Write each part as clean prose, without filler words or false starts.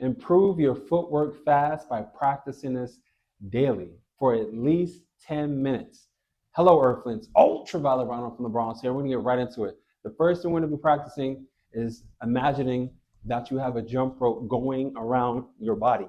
Improve your footwork fast by practicing this daily for at least 10 minutes. Hello, Earthlings. Ultraviolet Ronald from the Bronx here. We're going to get right into it. The first thing we're going to be practicing is imagining that you have a jump rope going around your body.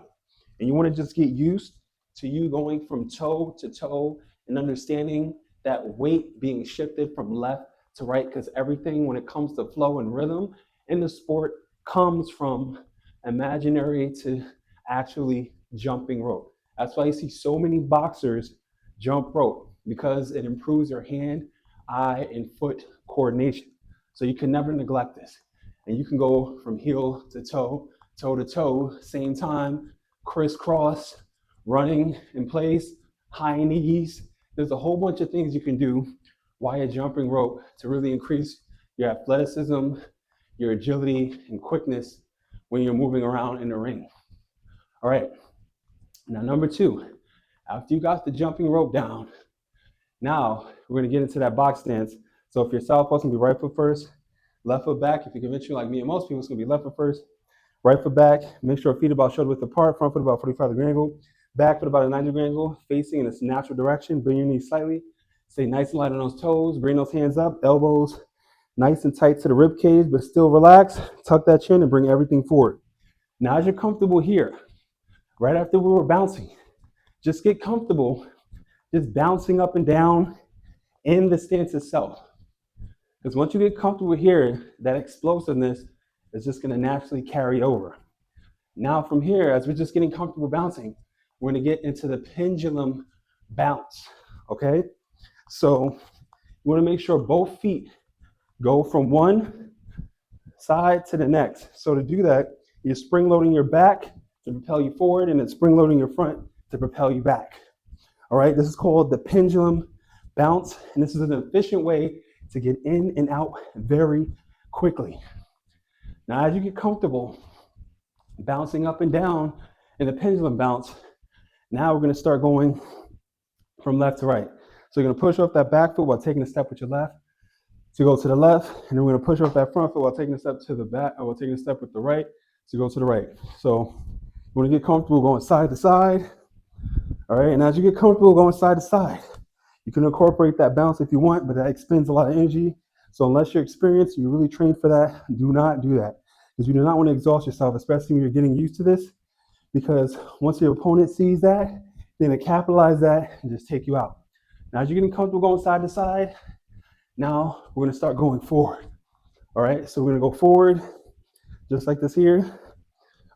And you want to just get used to you going from toe to toe and understanding that weight being shifted from left to right, because everything when it comes to flow and rhythm in the sport comes from imaginary to actually jumping rope. That's why you see so many boxers jump rope, because it improves your hand, eye, and foot coordination. So you can never neglect this. And you can go from heel to toe to toe, same time, crisscross, running in place, high knees. There's a whole bunch of things you can do while you're jumping rope to really increase your athleticism, your agility, and quickness when you're moving around in the ring. All right, now number 2, after you got the jumping rope down, now we're gonna get into that box stance. So if you're southpaw, it's gonna be right foot first, left foot back. If you're conventional like me and most people, it's gonna be left foot first, right foot back. Make sure feet about shoulder width apart, front foot about 45-degree angle, back foot about a 90-degree angle, facing in its natural direction. Bring your knees slightly. Stay nice and light on those toes. Bring those hands up, elbows nice and tight to the rib cage, but still relax. Tuck that chin and bring everything forward. Now, as you're comfortable here, right after we were bouncing, just get comfortable just bouncing up and down in the stance itself. Because once you get comfortable here, that explosiveness is just going to naturally carry over. Now from here, as we're just getting comfortable bouncing, we're going to get into the pendulum bounce, okay? So you want to make sure both feet go from one side to the next. So to do that, you're spring loading your back to propel you forward, and then spring loading your front to propel you back. All right, this is called the pendulum bounce, and this is an efficient way to get in and out very quickly. Now, as you get comfortable bouncing up and down in the pendulum bounce, now we're going to start going from left to right. So you're going to push off that back foot while taking a step with your left to go to the left, and then we're going to push off that front foot while taking a step to the back, or while taking a step with the right to go to the right. So you want to get comfortable going side to side. All right, and as you get comfortable going side to side, you can incorporate that bounce if you want, but that expends a lot of energy. So unless you're experienced, you really train for that, do not do that, because you do not want to exhaust yourself, especially when you're getting used to this, because once your opponent sees that, they're going to capitalize that and just take you out. Now, as you're getting comfortable going side to side, now we're going to start going forward. All right, so we're going to go forward just like this here.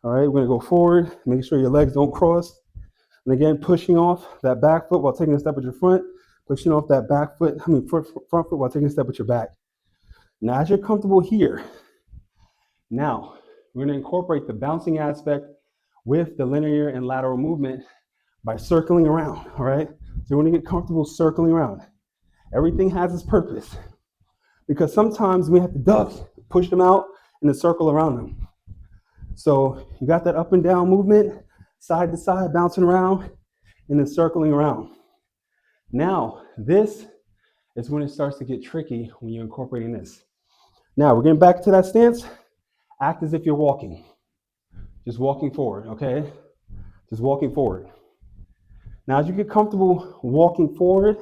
All right, we're going to go forward, make sure your legs don't cross. And again, pushing off that back foot while taking a step with your front, pushing off that front foot while taking a step with your back. Now, as you're comfortable here, now we're going to incorporate the bouncing aspect with the linear and lateral movement by circling around, all right? So you want to get comfortable circling around. Everything has its purpose, because sometimes we have to duck, push them out, and then circle around them. So you got that up and down movement, side to side, bouncing around, and then circling around. Now, this is when it starts to get tricky when you're incorporating this. Now, we're getting back to that stance. Act as if you're walking. Just walking forward, okay? Just walking forward. Now, as you get comfortable walking forward,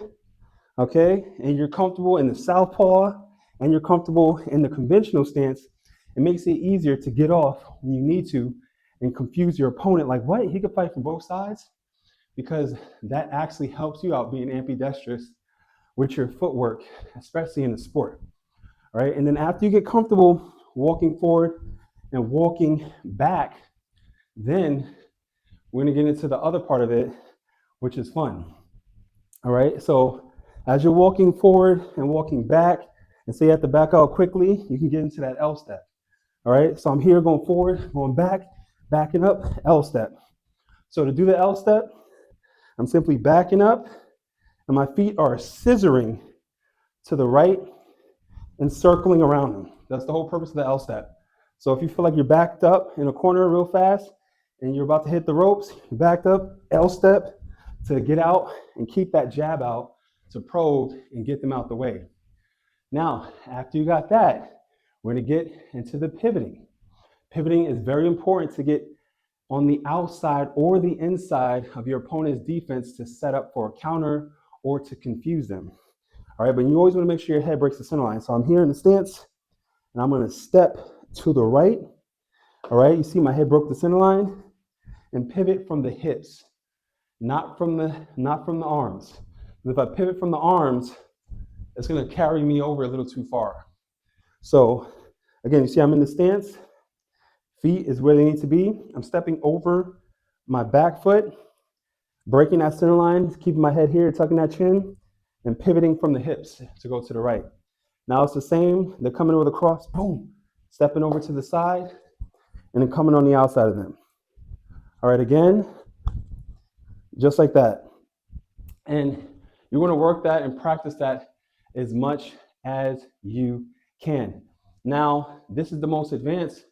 okay, and you're comfortable in the southpaw, and you're comfortable in the conventional stance, it makes it easier to get off when you need to and confuse your opponent, like, what? He could fight from both sides? Because that actually helps you out being ambidextrous with your footwork, especially in the sport. All right, and then after you get comfortable walking forward and walking back, then we're gonna get into the other part of it, which is fun. All right, so as you're walking forward and walking back, and say you have to back out quickly, you can get into that LStep. All right, so I'm here going forward, going back, backing up, LStep. So to do the LStep, I'm simply backing up, and my feet are scissoring to the right and circling around them. That's the whole purpose of the LStep. So if you feel like you're backed up in a corner real fast and you're about to hit the ropes, you're backed up, LStep to get out and keep that jab out to probe and get them out the way. Now, after you got that, we're going to get into the pivoting. Pivoting is very important to get on the outside or the inside of your opponent's defense to set up for a counter or to confuse them. All right, but you always want to make sure your head breaks the center line. So I'm here in the stance, and I'm going to step to the right. All right, you see my head broke the center line, and pivot from the hips, not from the arms. If I pivot from the arms, it's going to carry me over a little too far. So again, you see I'm in the stance. Feet is where they need to be. I'm stepping over my back foot, breaking that center line, keeping my head here, tucking that chin, and pivoting from the hips to go to the right. Now it's the same. They're coming over the cross, boom, stepping over to the side, and then coming on the outside of them. All right, again, just like that. And you want to work that and practice that as much as you can. Now, this is the most advanced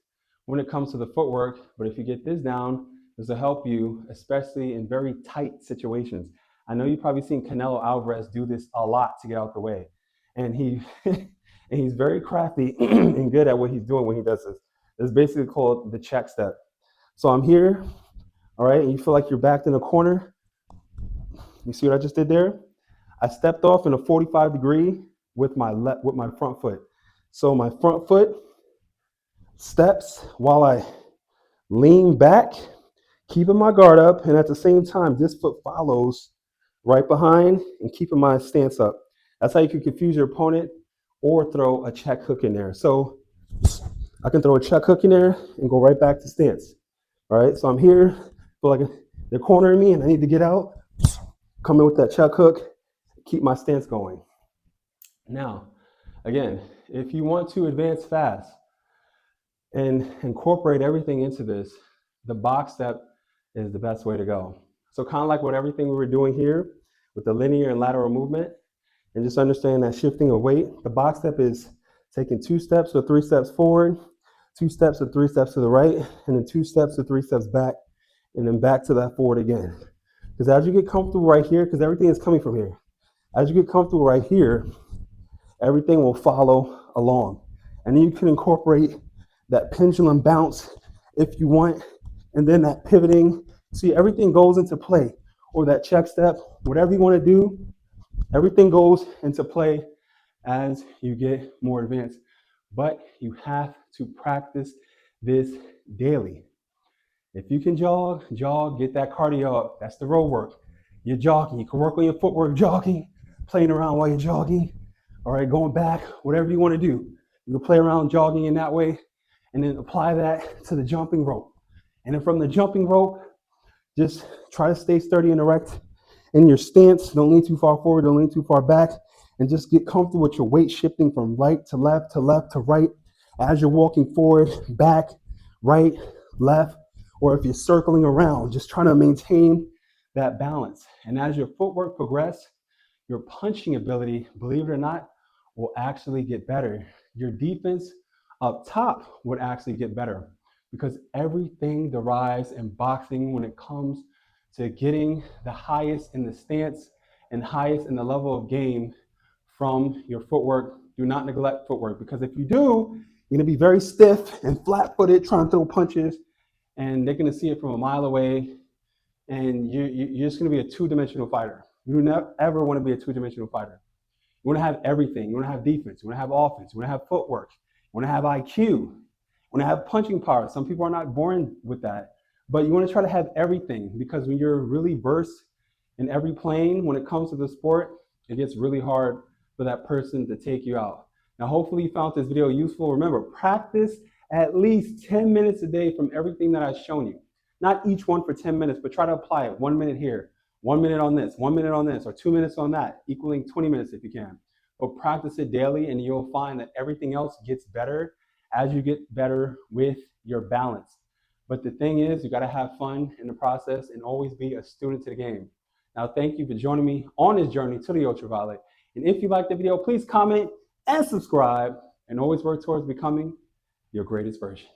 when it comes to the footwork, but if you get this down, this will help you, especially in very tight situations. I know you've probably seen Canelo Alvarez do this a lot to get out the way. And he's very crafty and good at what he's doing when he does this. It's basically called the check step. So I'm here, all right, and you feel like you're backed in a corner. You see what I just did there? I stepped off in a 45-degree with my front foot. So my front foot steps while I lean back, keeping my guard up, and at the same time, this foot follows right behind and keeping my stance up. That's how you can confuse your opponent or throw a check hook in there. So I can throw a check hook in there and go right back to stance. All right, so I'm here, feel like they're cornering me and I need to get out. Come in with that check hook, keep my stance going. Now, again, if you want to advance fast and incorporate everything into this, the box step is the best way to go. So kind of like what everything we were doing here with the linear and lateral movement, and just understand that shifting of weight, the box step is taking 2 steps or 3 steps forward, 2 steps or 3 steps to the right, and then 2 steps or 3 steps back, and then back to that forward again. Because as you get comfortable right here, because everything is coming from here, as you get comfortable right here, everything will follow along. And then you can incorporate that pendulum bounce if you want, and then that pivoting. See, everything goes into play, or that check step, whatever you want to do, everything goes into play as you get more advanced. But you have to practice this daily. If you can jog, get that cardio up. That's the road work. You're jogging. You can work on your footwork jogging, playing around while you're jogging. All right, going back, whatever you want to do. You can play around jogging in that way and then apply that to the jumping rope. And then from the jumping rope, just try to stay sturdy and erect in your stance. Don't lean too far forward, don't lean too far back, and just get comfortable with your weight shifting from right to left to left to right as you're walking forward, back, right, left, or if you're circling around, just trying to maintain that balance. And as your footwork progresses, your punching ability, believe it or not, will actually get better. Your defense up top would actually get better because everything derives in boxing when it comes to getting the highest in the stance and highest in the level of game from your footwork. Do not neglect footwork, because if you do, you're going to be very stiff and flat-footed trying to throw punches, and they're going to see it from a mile away, and you're just going to be a two-dimensional fighter. You never ever want to be a two-dimensional fighter. You want to have everything. You want to have defense. You want to have offense. You want to have footwork. You want to have IQ. You want to have punching power. Some people are not born with that, but you want to try to have everything, because when you're really versed in every plane, when it comes to the sport, it gets really hard for that person to take you out. Now, hopefully you found this video useful. Remember, practice at least 10 minutes a day from everything that I've shown you. Not each one for 10 minutes, but try to apply it. 1 minute here, 1 minute on this, 1 minute on this, or 2 minutes on that, equaling 20 minutes if you can. But practice it daily, and you'll find that everything else gets better as you get better with your balance. But the thing is, you got to have fun in the process and always be a student to the game. Now, thank you for joining me on this journey to the ultraviolet. And if you liked the video, please comment and subscribe, and always work towards becoming your greatest version.